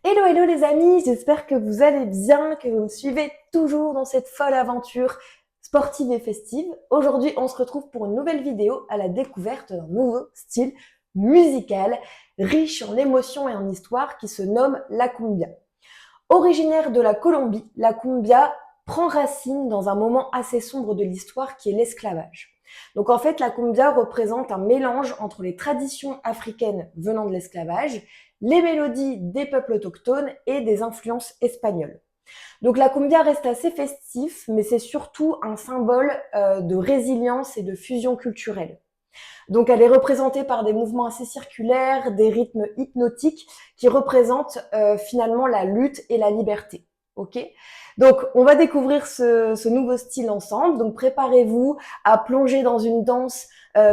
Hello, hello les amis, j'espère que vous allez bien, que vous me suivez toujours dans cette folle aventure sportive et festive. Aujourd'hui, on se retrouve pour une nouvelle vidéo à la découverte d'un nouveau style musical, riche en émotions et en histoire qui se nomme la cumbia. Originaire de la Colombie, la cumbia prend racine dans un moment assez sombre de l'histoire qui est l'esclavage. Donc en fait, la cumbia représente un mélange entre les traditions africaines venant de l'esclavage, les mélodies des peuples autochtones et des influences espagnoles. Donc la cumbia reste assez festif, mais c'est surtout un symbole de résilience et de fusion culturelle. Donc elle est représentée par des mouvements assez circulaires, des rythmes hypnotiques qui représentent finalement la lutte et la liberté. Ok. Donc on va découvrir ce nouveau style ensemble. Donc préparez-vous à plonger dans une danse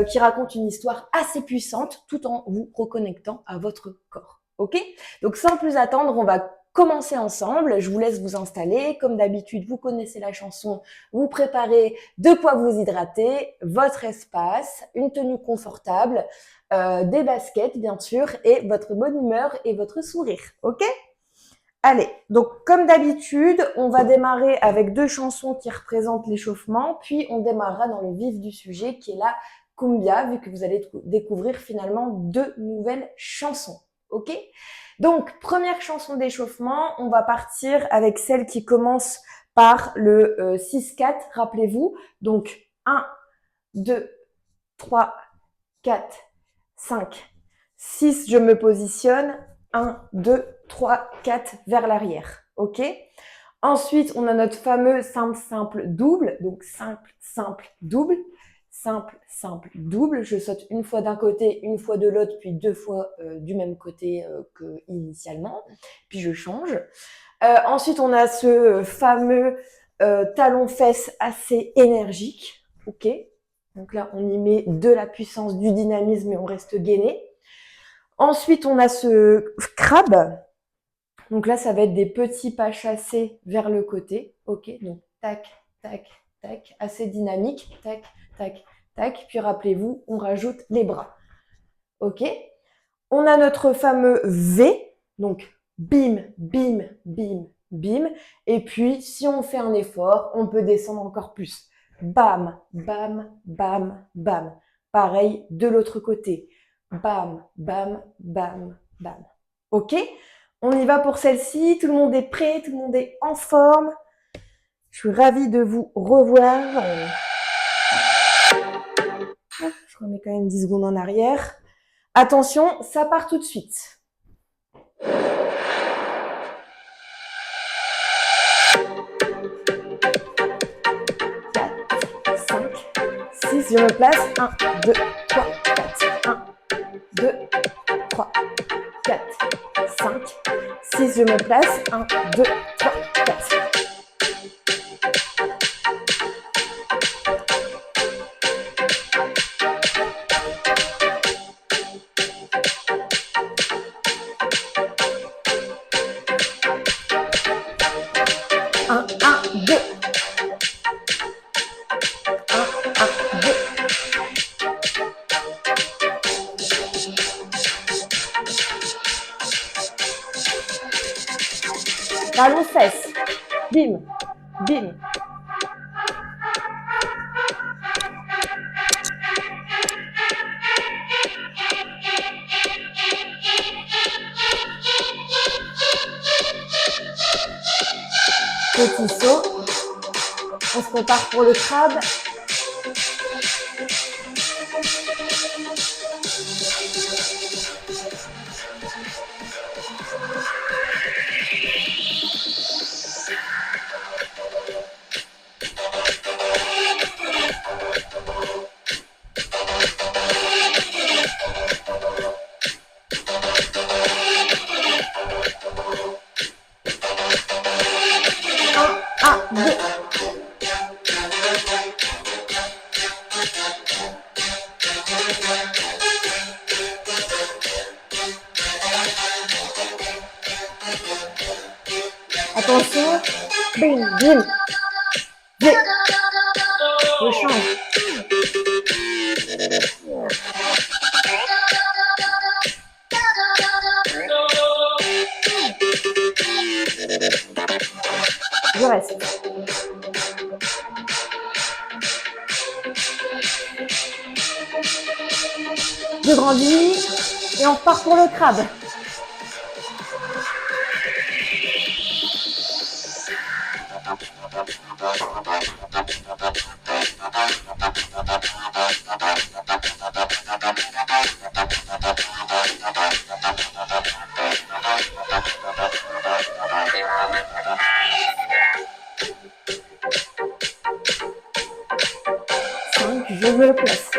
qui raconte une histoire assez puissante tout en vous reconnectant à votre corps. Ok. Donc sans plus attendre, on va commencer ensemble. Je vous laisse vous installer. Comme d'habitude, vous connaissez la chanson, vous préparez de quoi vous hydrater, votre espace, une tenue confortable, des baskets bien sûr, et votre bonne humeur et votre sourire. Ok? Allez, donc comme d'habitude, on va démarrer avec deux chansons qui représentent l'échauffement, puis on démarrera dans le vif du sujet qui est la cumbia, vu que vous allez découvrir finalement deux nouvelles chansons. Ok? Donc, première chanson d'échauffement, on va partir avec celle qui commence par le 6-4, rappelez-vous. Donc, 1, 2, 3, 4, 5, 6, je me positionne. 1, 2, 3, 4 vers l'arrière. OK? Ensuite, on a notre fameux simple, simple, double. Donc, simple, simple, double. Simple, simple, double. Je saute une fois d'un côté, une fois de l'autre, puis deux fois du même côté que initialement. Puis je change. Ensuite, on a ce fameux talon-fesse assez énergique. OK? Donc là, on y met de la puissance, du dynamisme et on reste gainé. Ensuite, on a ce crabe. Donc là, ça va être des petits pas chassés vers le côté. OK? Donc tac, tac, tac, assez dynamique. Tac, tac, tac. Puis rappelez-vous, on rajoute les bras. OK? On a notre fameux V. Donc bim, bim, bim, bim. Et puis, si on fait un effort, on peut descendre encore plus. Bam, bam, bam, bam. Pareil de l'autre côté. Bam, bam, bam, bam. OK? On y va pour celle-ci. Tout le monde est prêt, tout le monde est en forme. Je suis ravie de vous revoir. Je remets quand même 10 secondes en arrière. Attention, ça part tout de suite. 6, je me place. 1, 2, 3, 4. 1, 2, 3, 4, 5. 6, je me place. 1, 2, 3, 4. Un, deux. Ballon fesse. Bim, bim. Petit saut. On se prépare pour le crabe. Attention. Bim, bim. V. Je change. reste. Je grandis et on repart pour le crabe. Je me le place.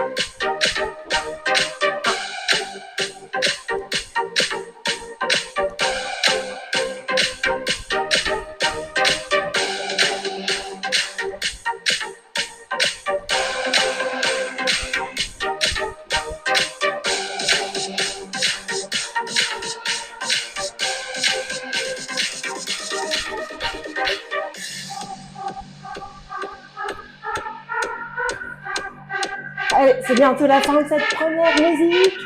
Allez, c'est bientôt la fin de cette première musique.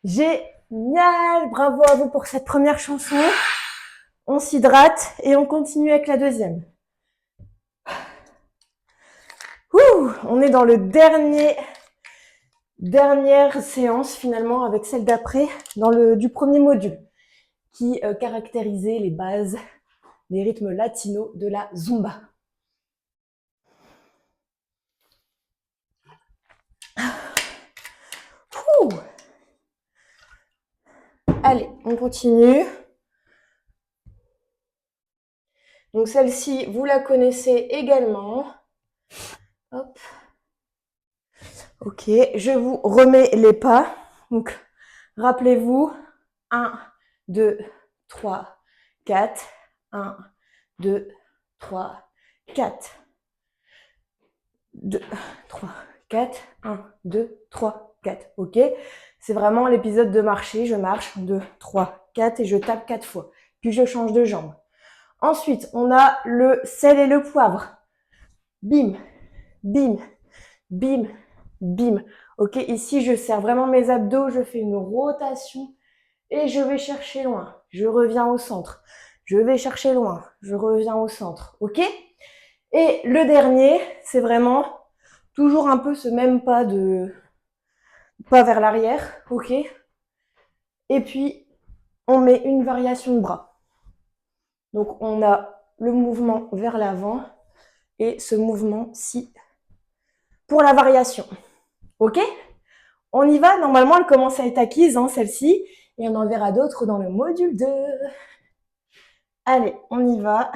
Génial! Bravo à vous pour cette première chanson. On s'hydrate et on continue avec la deuxième. Ouh, on est dans le dernière séance finalement avec celle d'après du premier module qui caractérisait les bases des rythmes latinos de la Zumba. Ouh. Allez, on continue. Donc celle-ci, vous la connaissez également. Hop. Ok, je vous remets les pas. Donc, rappelez-vous, 1, 2, 3, 4. 1, 2, 3, 4. 2, 3, 4. 1, 2, 3, 4. Ok, c'est vraiment l'épisode de marcher. Je marche 2, 3, 4 et je tape 4 fois. Puis je change de jambe. Ensuite, on a le sel et le poivre. Bim, bim, bim, bim. Ok, ici, je serre vraiment mes abdos. Je fais une rotation et je vais chercher loin. Je reviens au centre. Je vais chercher loin. Je reviens au centre. Ok? Et le dernier, c'est vraiment toujours un peu ce même pas vers l'arrière. Ok? Et puis, on met une variation de bras. Donc, on a le mouvement vers l'avant et ce mouvement-ci pour la variation. Ok? On y va. Normalement, elle commence à être acquise, hein, celle-ci. Et on en verra d'autres dans le module 2. Allez, on y va.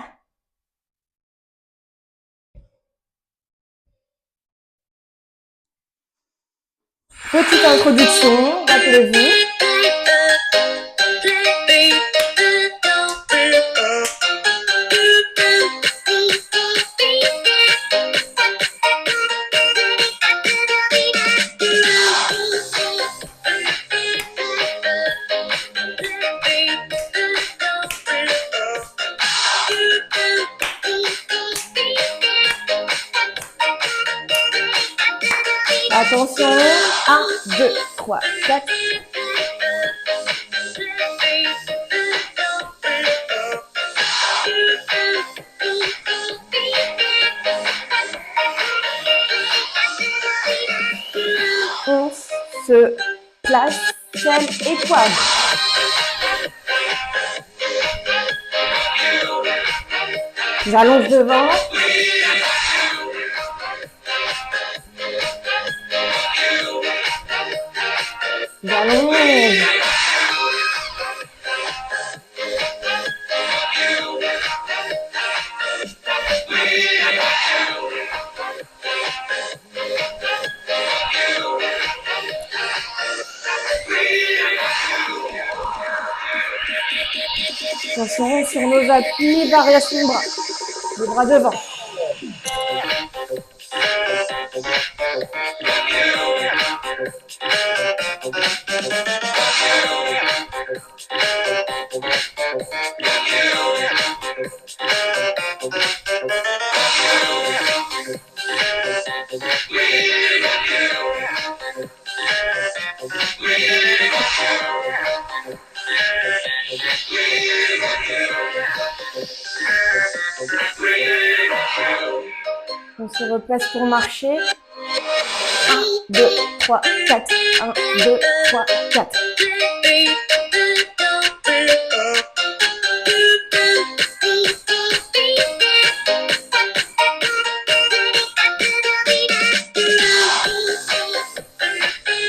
Petite introduction, rappelez-vous. Attention, 1, 2, 3, 4. On se place, sel et poivre. J'allonge devant. J'allonge. Attention sur nos appuis, variation de bras. Les bras devant. On se replace pour marcher. 1, 2, 3, 4. 1, 2, 3, 4.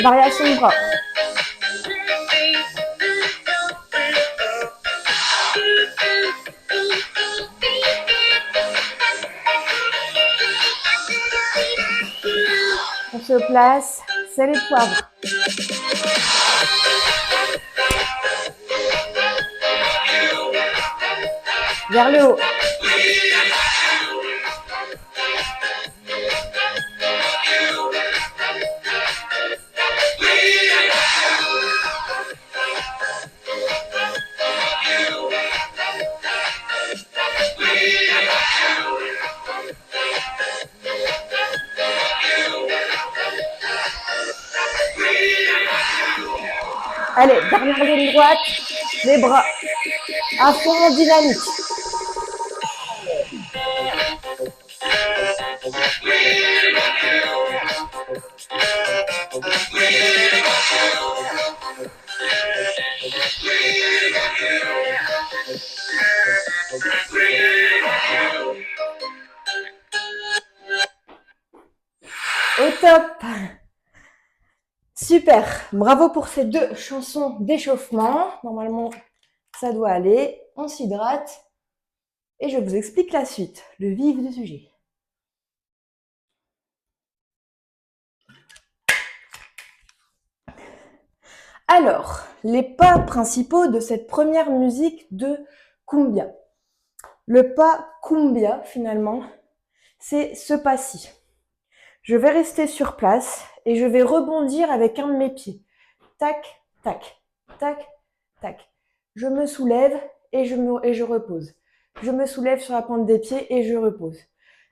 Variation de bras. On se place, sel et poivre. Vers le haut. Allez, dernière ligne droite, les bras à fond en dynamique. Au top. Super, bravo pour ces 2 chansons d'échauffement. Normalement, ça doit aller. On s'hydrate et je vous explique la suite, le vif du sujet. Alors, les pas principaux de cette première musique de cumbia. Le pas cumbia, finalement, c'est ce pas-ci. Je vais rester sur place et je vais rebondir avec un de mes pieds. Tac, tac, tac, tac. Je me soulève et je repose. Je me soulève sur la pointe des pieds et je repose.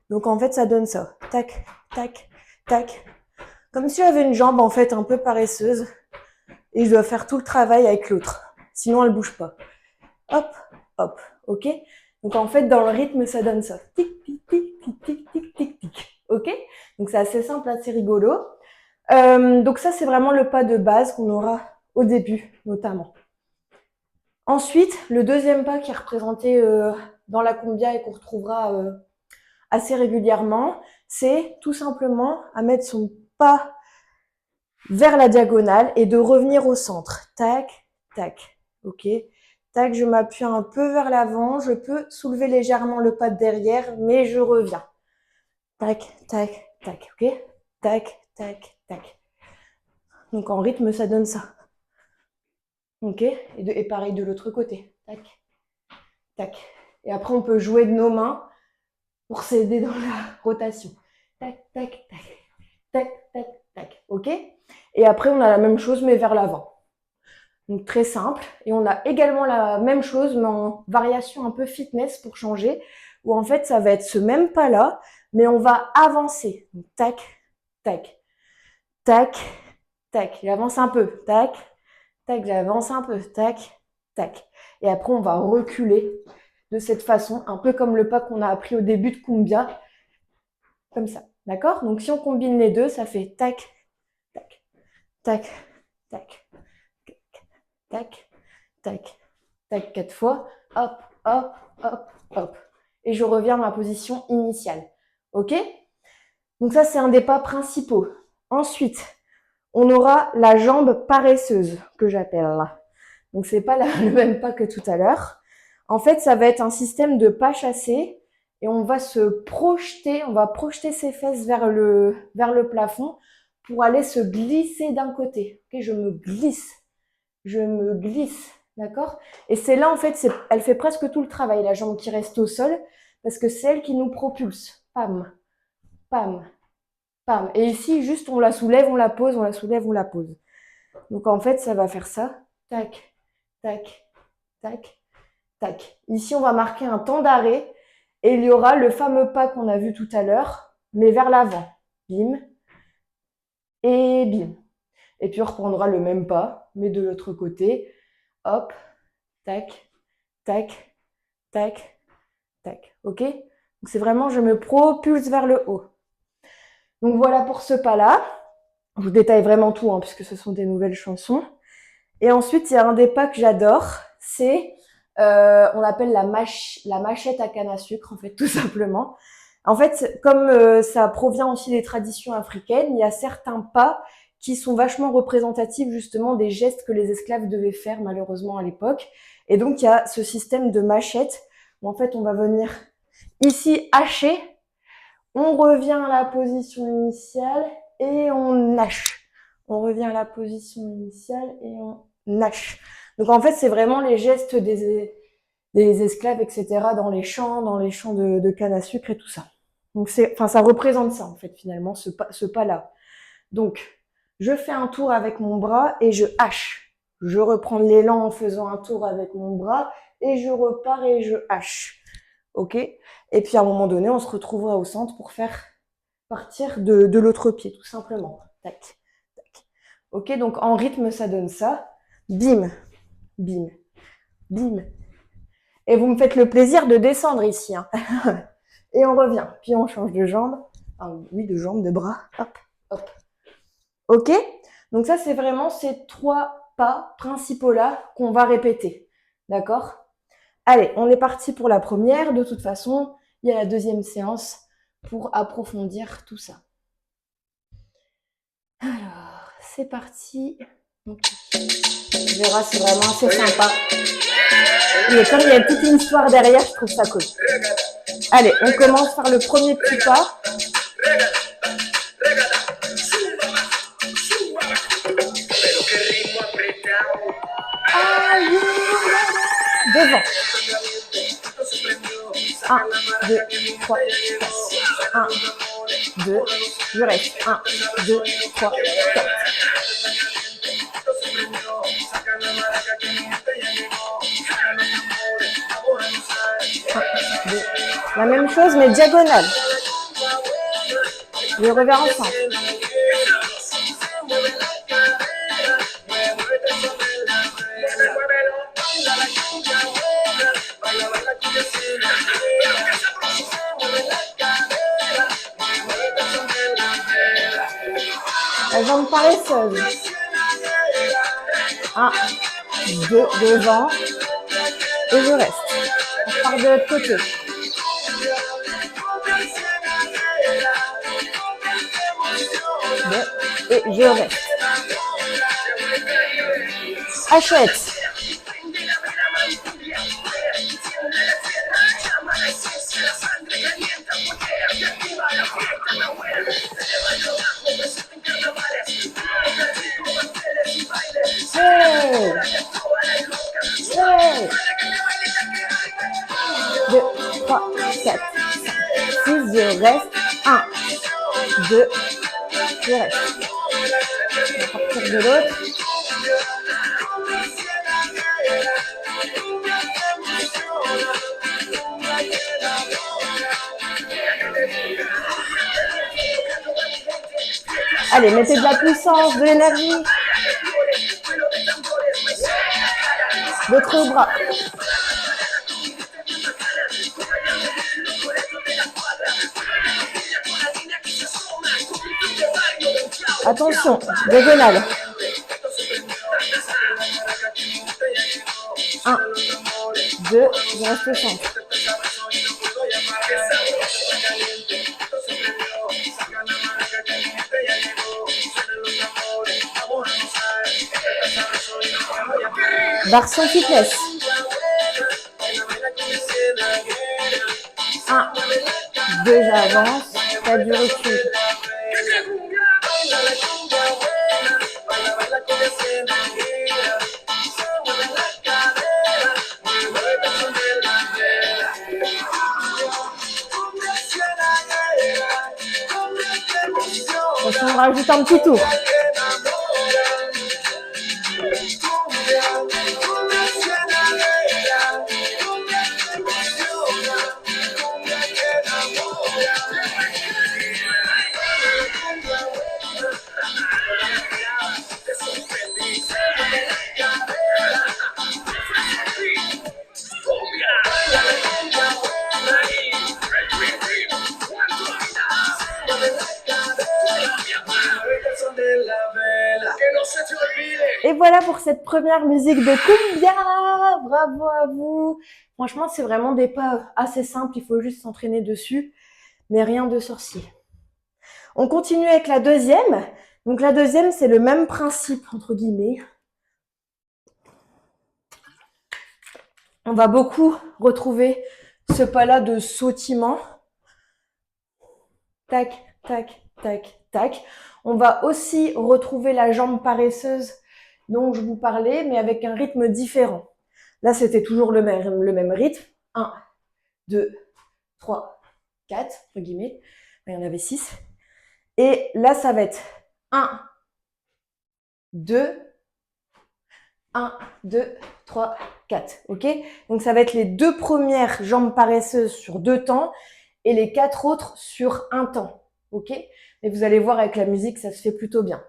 Donc en fait, ça donne ça. Tac, tac, tac. Comme si j'avais une jambe en fait un peu paresseuse et je dois faire tout le travail avec l'autre. Sinon, elle bouge pas. Hop, hop, ok. Donc en fait, dans le rythme, ça donne ça. Tic, tic, tic, tic, tic, tic, tic, tic. Ok. Donc c'est assez simple, assez rigolo. Donc ça, c'est vraiment le pas de base qu'on aura au début, notamment. Ensuite, le deuxième pas qui est représenté dans la cumbia et qu'on retrouvera assez régulièrement, c'est tout simplement à mettre son pas vers la diagonale et de revenir au centre. Tac, tac, ok. Tac, je m'appuie un peu vers l'avant, je peux soulever légèrement le pas de derrière, mais je reviens. Tac, tac, tac, ok. Tac, tac, tac. Donc en rythme, ça donne ça. Ok, et pareil de l'autre côté. Tac, tac. Et après, on peut jouer de nos mains pour s'aider dans la rotation. Tac, tac, tac, tac, tac, tac. Ok. Et après, on a la même chose, mais vers l'avant. Donc très simple. Et on a également la même chose, mais en variation un peu fitness pour changer, où en fait, ça va être ce même pas-là, mais on va avancer. Donc, tac, tac, tac, tac. J'avance un peu. Tac, tac, j'avance un peu. Tac, tac. Et après, on va reculer de cette façon, un peu comme le pas qu'on a appris au début de cumbia, comme ça. D'accord? Donc si on combine les deux, ça fait tac, tac, tac, tac, tac, tac, tac, 4 fois. Hop, hop, hop, hop. Et je reviens à ma position initiale. Ok? Donc ça, c'est un des pas principaux. Ensuite, on aura la jambe paresseuse, que j'appelle là. Donc c'est pas le même pas que tout à l'heure. En fait, ça va être un système de pas chassé et on va se projeter, on va projeter ses fesses vers le plafond pour aller se glisser d'un côté. Okay, je me glisse, d'accord? Et c'est là, en fait, elle fait presque tout le travail, la jambe qui reste au sol, parce que c'est elle qui nous propulse. Pam, pam, pam. Et ici, juste, on la soulève, on la pose, on la soulève, on la pose. Donc, en fait, ça va faire ça. Tac, tac, tac, tac. Ici, on va marquer un temps d'arrêt et il y aura le fameux pas qu'on a vu tout à l'heure, mais vers l'avant. bim, et bim. Et puis on reprendra le même pas, mais de l'autre côté. Hop, tac, tac, tac, tac. Ok? Donc c'est vraiment, je me propulse vers le haut. Donc voilà pour ce pas-là. Je vous détaille vraiment tout, hein, puisque ce sont des nouvelles chansons. Et ensuite, il y a un des pas que j'adore, c'est, on l'appelle la machette à canne à sucre, en fait, tout simplement. En fait, comme ça provient aussi des traditions africaines, il y a certains pas qui sont vachement représentatifs justement des gestes que les esclaves devaient faire malheureusement à l'époque. Et donc, il y a ce système de machette où en fait, on va venir ici hacher, on revient à la position initiale et on hache. On revient à la position initiale et on hache. Donc en fait, c'est vraiment les gestes des esclaves, etc., dans les champs de canne à sucre et tout ça. Donc ça représente ça en fait finalement, ce pas-là. Donc, je fais un tour avec mon bras et je hache. Je reprends l'élan en faisant un tour avec mon bras et je repars et je hache. Ok? Et puis à un moment donné, on se retrouvera au centre pour faire partir de l'autre pied, tout simplement. Tac, tac. Ok? Donc en rythme, ça donne ça. Bim, bim, bim. Et vous me faites le plaisir de descendre ici. Hein. Et on revient. Puis on change de jambe. Ah oui, de jambe, de bras. Hop, hop. Ok? Donc ça, c'est vraiment ces 3 pas principaux-là qu'on va répéter. D'accord? Allez, on est parti pour la première. De toute façon, il y a la deuxième séance pour approfondir tout ça. Alors, c'est parti. Donc, tu verras, c'est vraiment assez sympa. Et comme il y a toute une histoire derrière, je trouve ça cool. Allez, on commence par le premier petit pas. Devant. 1, 2, 3, 4. 1, 2, je reste. 1, 2, 3, 4. La même chose, mais diagonale. Je reviens ensemble. La jambe paresseuse. 1, 2, devant. Et je reste. On part de l'autre côté. Et je reste. Hachette. Hey. Hey. 2, 3, 4, 5, 6, je reste. 1, 2, je reste. On va partir de l'autre. Allez, mettez de la puissance, de l'énergie. L'autre bras. Attention, diagonale. 1, 2, je reste au centre. Version fitness. 1, 2, j'avance, pas du recul. On rajoute un petit tour. Et voilà pour cette première musique de cumbia. Bravo à vous. Franchement, c'est vraiment des pas assez simples. Il faut juste s'entraîner dessus, mais rien de sorcier. On continue avec la deuxième. Donc la deuxième, c'est le même principe, entre guillemets. On va beaucoup retrouver ce pas-là de sautillement. Tac, tac, tac, tac. On va aussi retrouver la jambe paresseuse dont je vous parlais, mais avec un rythme différent. Là, c'était toujours le même rythme. 1, 2, 3, 4, entre guillemets. Il y en avait 6. Et là, ça va être 1, 2, 1, 2, 3, 4. Ok? Donc, ça va être les deux premières jambes paresseuses sur 2 temps et les 4 autres sur 1 temps. Ok? Et vous allez voir avec la musique, ça se fait plutôt bien.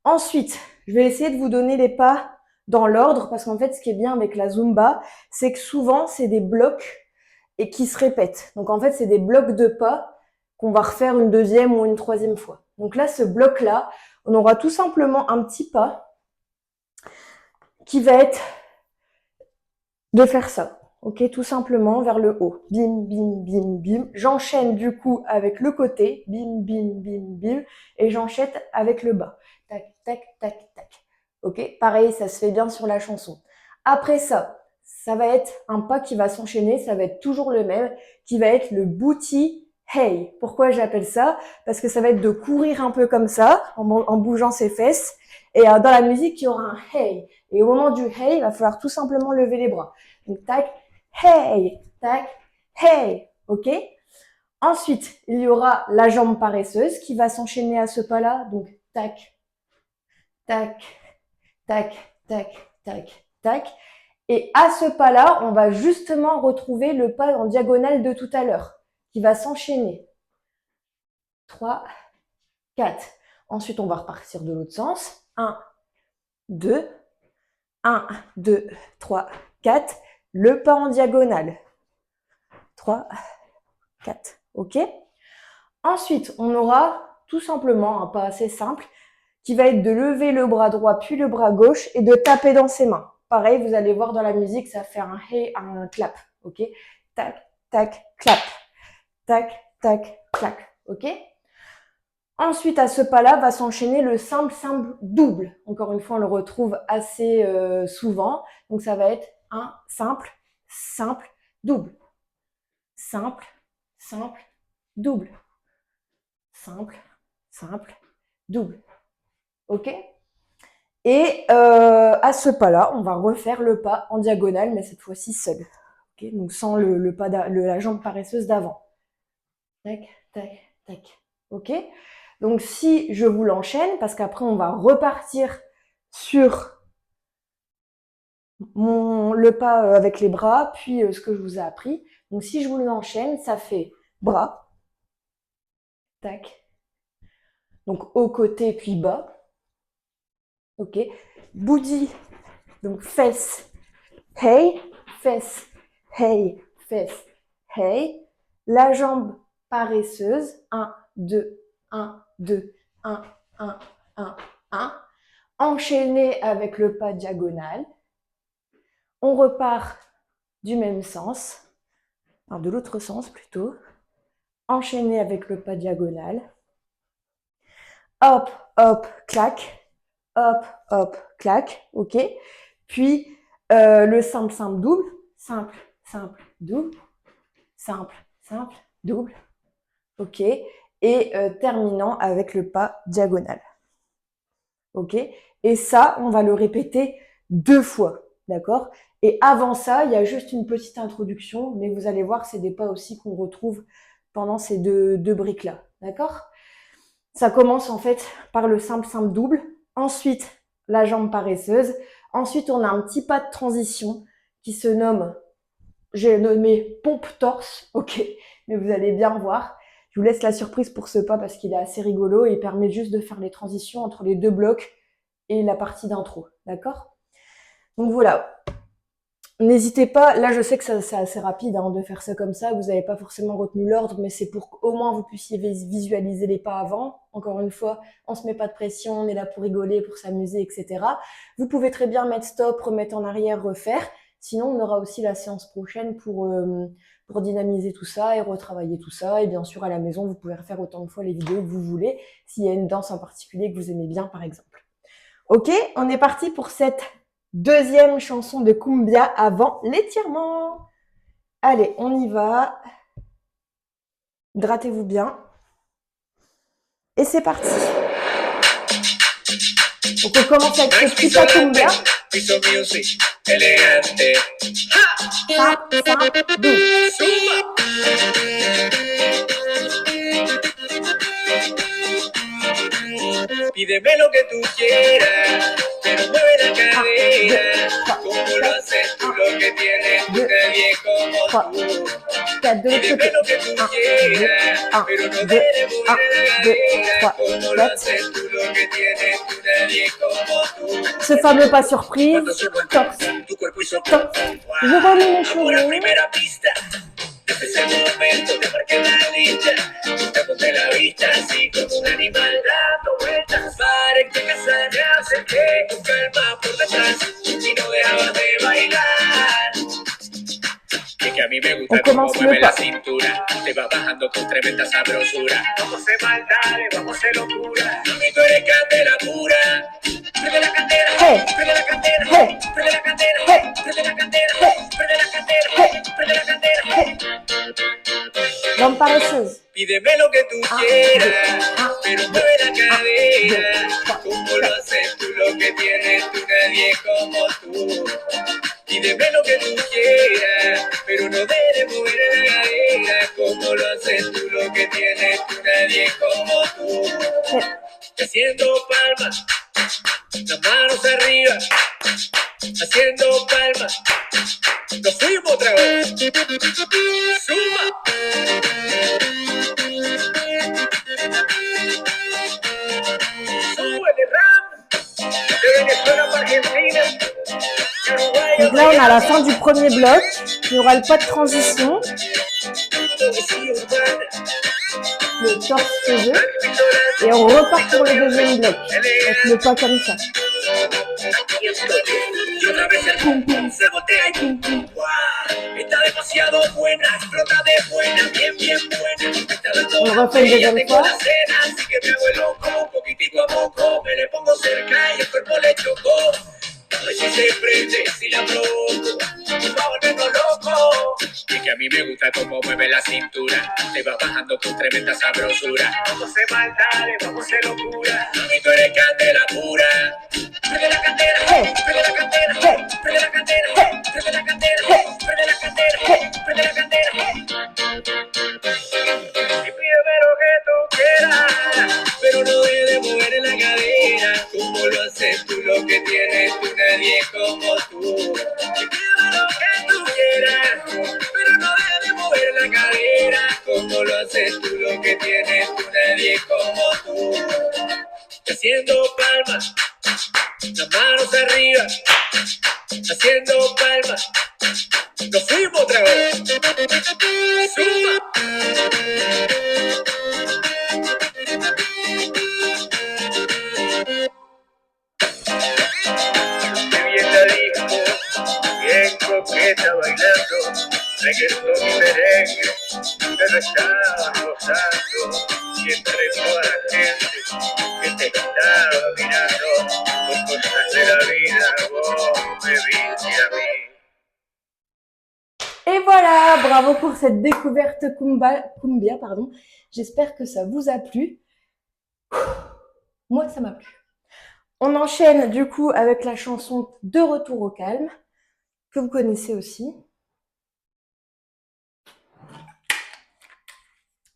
Ensuite, je vais essayer de vous donner les pas dans l'ordre parce qu'en fait, ce qui est bien avec la Zumba, c'est que souvent, c'est des blocs et qui se répètent. Donc, en fait, c'est des blocs de pas qu'on va refaire une deuxième ou une troisième fois. Donc là, ce bloc-là, on aura tout simplement un petit pas qui va être de faire ça. Ok, tout simplement vers le haut. Bim, bim, bim, bim. J'enchaîne du coup avec le côté. Bim, bim, bim, bim. Et j'enchaîne avec le bas. Tac, tac, tac, tac. Ok, pareil, ça se fait bien sur la chanson. Après ça, ça va être un pas qui va s'enchaîner. Ça va être toujours le même, qui va être le booty hey. Pourquoi j'appelle ça? Parce que ça va être de courir un peu comme ça, en bougeant ses fesses. Et dans la musique, il y aura un hey. Et au moment du hey, il va falloir tout simplement lever les bras. Donc, tac, hey, tac, hey, ok? Ensuite, il y aura la jambe paresseuse qui va s'enchaîner à ce pas-là. Donc, tac, tac, tac, tac, tac, tac. Et à ce pas-là, on va justement retrouver le pas en diagonale de tout à l'heure qui va s'enchaîner. 3, 4. Ensuite, on va repartir de l'autre sens. 1, 2, 1, 2, 3, 4. Le pas en diagonale. 3, 4. Ok? Ensuite, on aura tout simplement un pas assez simple qui va être de lever le bras droit puis le bras gauche et de taper dans ses mains. Pareil, vous allez voir dans la musique, ça va faire un hey, un clap. Ok? Tac, tac, clap. Tac, tac, clac. Ok? Ensuite, à ce pas-là, va s'enchaîner le simple, simple, double. Encore une fois, on le retrouve assez souvent. Donc, ça va être un simple, simple, double. Simple, simple, double. Simple, simple, double. Ok? Et à ce pas-là, on va refaire le pas en diagonale, mais cette fois-ci seul. Okay? Donc, sans le pas la jambe paresseuse d'avant. Tac, tac, tac. Ok? Donc, si je vous l'enchaîne, parce qu'après, on va repartir sur le pas avec les bras, puis ce que je vous ai appris. Donc, si je vous l'enchaîne, ça fait bras, tac, donc haut côté puis bas, ok, booty, donc fesses, hey, fesses, hey, fesses, hey, la jambe paresseuse, 1, 2, 1, 2, 1, 1, 1, 1, enchaîné avec le pas diagonal, on repart du même sens, enfin de l'autre sens plutôt, enchaîné avec le pas diagonal, hop, hop, clac, hop, hop, clac, ok. Puis le simple, simple, double, simple, simple, double, simple, simple, double, ok. Et terminant avec le pas diagonal, ok. Et ça, on va le répéter 2 fois, d'accord. Et avant ça, il y a juste une petite introduction, mais vous allez voir, c'est des pas aussi qu'on retrouve pendant ces deux briques-là, d'accord. Ça commence en fait par le simple, simple, double. Ensuite, la jambe paresseuse. Ensuite, on a un petit pas de transition qui se nomme, j'ai nommé pompe torse, ok, mais vous allez bien voir. Je vous laisse la surprise pour ce pas parce qu'il est assez rigolo et il permet juste de faire les transitions entre les 2 blocs et la partie d'intro, d'accord. Donc voilà, N'hésitez pas, là je sais que c'est assez rapide hein, de faire ça comme ça, vous n'avez pas forcément retenu l'ordre, mais c'est pour qu'au moins vous puissiez visualiser les pas avant. Encore une fois, on se met pas de pression, on est là pour rigoler, pour s'amuser, etc. Vous pouvez très bien mettre stop, remettre en arrière, refaire. Sinon, on aura aussi la séance prochaine pour dynamiser tout ça et retravailler tout ça. Et bien sûr, à la maison, vous pouvez refaire autant de fois les vidéos que vous voulez, s'il y a une danse en particulier que vous aimez bien, par exemple. Ok, on est parti pour cette deuxième chanson de Cumbia avant l'étirement. Allez, on y va. Grattez-vous bien. Et c'est parti. Donc on commence avec ce petit pas Cumbia. Pídeme lo que tú quieras, pero mueve la cadera, como lo haces tú, lo que tienes tú, nadie como tú. Pídeme lo que tú quieras, pero no dejes mover la cadera, como lo haces tú, lo que tienes tú, nadie como tú. Ce fameux pas surprise. Tu cuerpo hizo top. Je remets mes Amor a cheveux. primera pista. Desde ese momento te marqué la lista, buscándote la vista, así como un animal dando vueltas. Para que casa me acerqué con calma por detrás y no dejabas de bailar. Es que a mí me gusta cómo mueve la cintura, te va bajando con tremenda sabrosura. Vamos a hacer maldades, vamos a hacer locura. Mami, tú eres candela pura. Prende la candela, prende la candela, prende la candela, prende la candela, prende la candela, prende la candela. L'homme paresseuse. Pídeme lo que tú quieras, pero mueve la cadera, como lo haces tú, lo que tienes tú, nadie como tú. Pídeme lo que tú quieras, pero no dejes mover la cadera, como lo haces tú, lo que tienes tú, nadie como tú. Haciendo palmas, las manos arriba, haciendo palmas, nos fuimos otra vez. Suma. Donc là, on a la fin du premier bloc. Il y aura le pas de transition. Le torse cheveux. Et on repart pour le deuxième bloc. Avec le pas comme ça. Pum, pum, se voltea y pum, pum. Wow, está demasiado buena, explota de buena, bien, bien buena. On refait une deuxième fois. Así que me hago el loco, poquitico a poco, me le pongo cerca y el cuerpo le chocó. A ver si se prende, si la provoco, va a volvernos loco. Y es que a mí me gusta cómo mueve la cintura, te va bajando con tremenda sabrosura. Vamos a hacer maldades, vamos a hacer locura. Mami, tú eres candela pura. Prende la candela, prende la candela, prende la candela, prende la candela, prende la candela, prende la candela. Y pídeme lo que tú quieras, pero no dejes de mover la cadera, como lo haces tú, lo que tienes tú, nadie como tú. Y pídeme lo que tú quieras, pero no dejes de mover la cadera, como lo haces tú, lo que tienes tú, nadie como tú. Haciendo palmas, las manos arriba, haciendo palmas, nos fuimos otra vez. Suma. Qué bien la disco, bien coqueta bailando, reggaetón y merengue, pero estaba gozando, y entre toda la gente que te estaba mirando, por cosas de la vida, vos me viste a mí. Et voilà, bravo pour cette découverte Cumbia, pardon. J'espère que ça vous a plu. Moi, ça m'a plu. On enchaîne du coup avec la chanson De retour au calme, que vous connaissez aussi.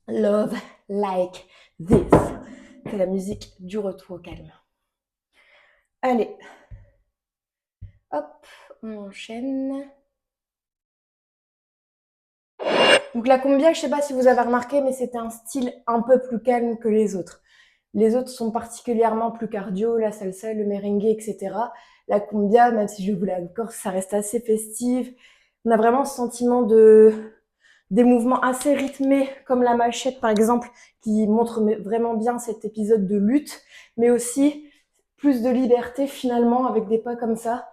Love Like This. C'est la musique du retour au calme. Allez. Hop, on enchaîne. Donc la cumbia, je ne sais pas si vous avez remarqué, mais c'est un style un peu plus calme que les autres. Les autres sont particulièrement plus cardio, la salsa, le merengue, etc. La cumbia, même si je vous l'accorde, ça reste assez festif. On a vraiment ce sentiment des mouvements assez rythmés, comme la machette par exemple, qui montre vraiment bien cet épisode de lutte, mais aussi plus de liberté finalement avec des pas comme ça,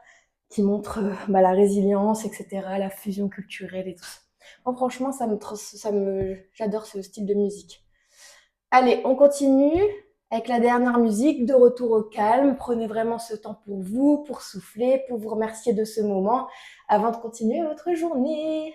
qui montrent la résilience, etc., la fusion culturelle et tout ça. Bon, franchement, j'adore ce style de musique. Allez, on continue avec la dernière musique, de retour au calme. Prenez vraiment ce temps pour vous, pour souffler, pour vous remercier de ce moment avant de continuer votre journée.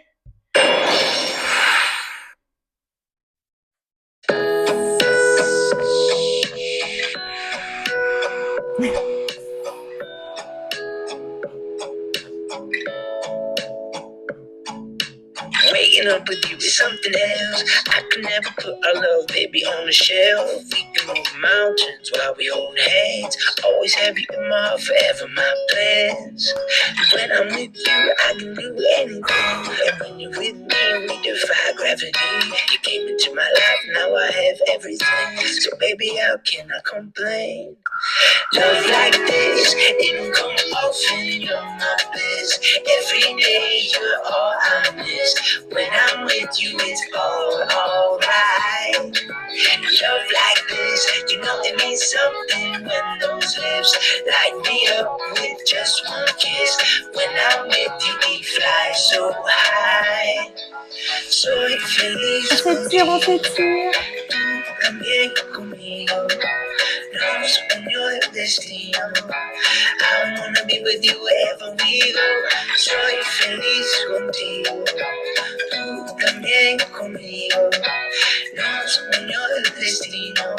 Waking up with you is something else. I could never put our love, baby, on the shelf. We can move mountains while we hold hands. Always have you in my heart, forever my plans. When I'm with you, I can do anything. And when you're with me, we defy gravity. You came into my life, now I have everything. So baby, how can I complain? Love like this, it don't come often, you're my bliss. Every day you're all I miss. When I'm with you, it's alright. Love like this, you know it means something when those lips light me up with just one kiss. When I'm with you, we fly so high. Soy feliz On s'étire. También conmigo nos unió el destino. I wanna be with you wherever we go. Soy feliz contigo. Tú también conmigo. Nos unió el destino.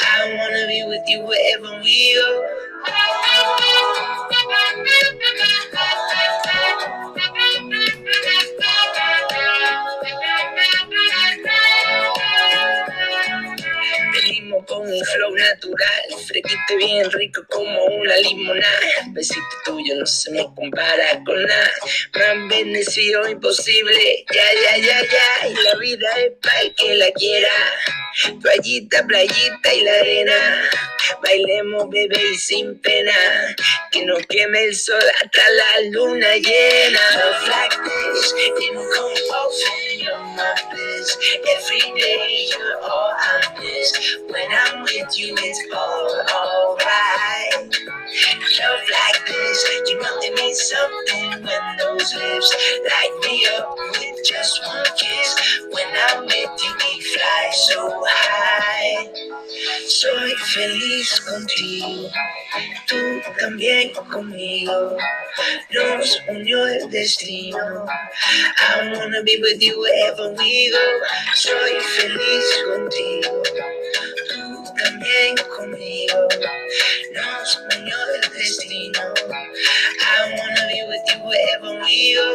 I wanna be with you wherever we go. Venimos con un flow natural, fresquito bien rico como una limonada. Besito tuyo no se me compara con nada. Más bendecido imposible, ya. Y la vida es para el que la quiera. Toallita, playita y la arena. Bailemos, bebé, y sin pena. Que nos queme el sol hasta la luna llena. Love like this, it don't come often, you're my bliss. Every day you're all I miss. When I'm with you, it's alright. Love like this, you know it means something when those lips light me up with just one kiss. When I'm with you, we fly so high. Soy feliz contigo, tú también conmigo. Nos unió el destino. I wanna be with you wherever we go. Soy feliz contigo, tú también conmigo. Nos unió el destino. I wanna be with you wherever we go.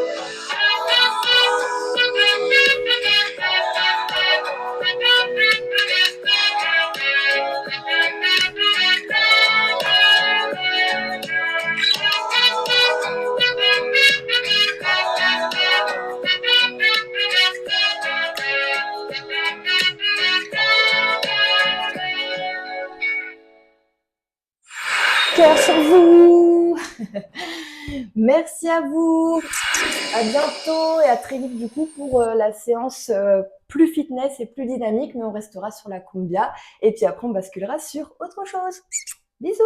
Cœur sur vous. Merci à vous. À bientôt et à très vite du coup pour la séance plus fitness et plus dynamique, mais on restera sur la cumbia et puis après on basculera sur autre chose. Bisous.